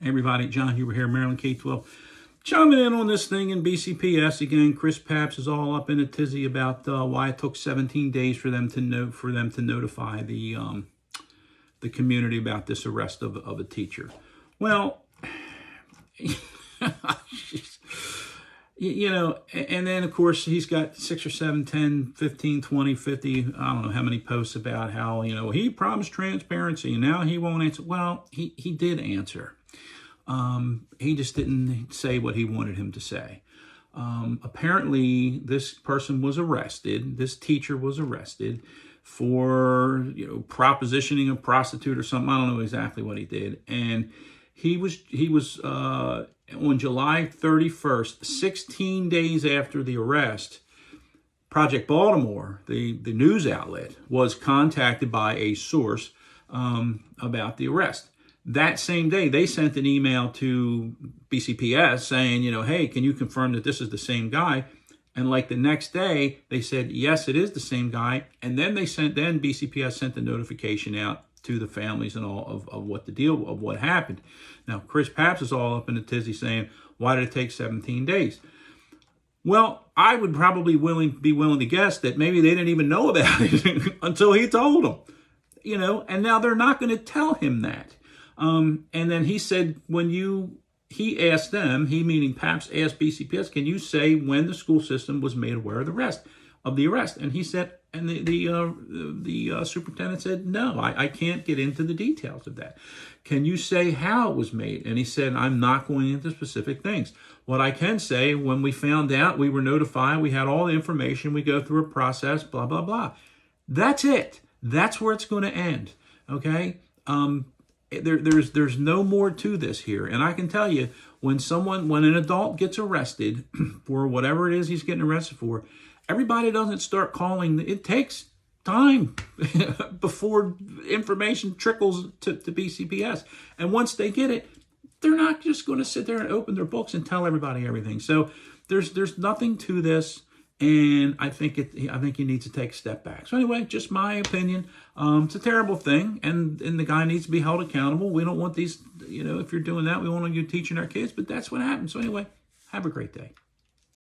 Everybody, John Huber here, Maryland K-12. Chiming in on this thing in BCPS again. Chris Papps is all up in a tizzy about why it took 17 days for them to notify the community about this arrest of a teacher. Well, you know, and then of course he's got 6 or 7, 10, 15, 20, 50, I don't know how many posts about how, you know, he promised transparency and now he won't answer. Well, he did answer. He just didn't say what he wanted him to say. Apparently this person was arrested. This teacher was arrested for, you know, propositioning a prostitute or something. I don't know exactly what he did. And he was on July 31st, 16 days after the arrest, Project Baltimore, the news outlet, was contacted by a source about the arrest. That same day, they sent an email to BCPS saying, you know, hey, can you confirm that this is the same guy? And like the next day, they said, yes, it is the same guy. And then BCPS sent the notification out to the families and all of what the deal, of what happened. Now, Chris Papps is all up in a tizzy saying, why did it take 17 days? Well, I would probably be willing to guess that maybe they didn't even know about it until he told them, you know, and now they're not going to tell him that. And then he said, he asked them, he meaning Papps asked BCPS, can you say when the school system was made aware of the arrest? And he said, and the superintendent said, no, I can't get into the details of that. Can you say how it was made? And he said, I'm not going into specific things. What I can say, when we found out, we were notified, we had all the information, we go through a process, blah, blah, blah. That's it. That's where it's going to end. Okay? There's no more to this here. And I can tell you, when an adult gets arrested for whatever it is he's getting arrested for, everybody doesn't start calling. It takes time before information trickles to BCPS. And once they get it, they're not just going to sit there and open their books and tell everybody everything. So there's nothing to this. And I think he needs to take a step back. So anyway, just my opinion. It's a terrible thing, and the guy needs to be held accountable. We don't want these, you know, if you're doing that, we want you teaching our kids, but that's what happens. So anyway, have a great day.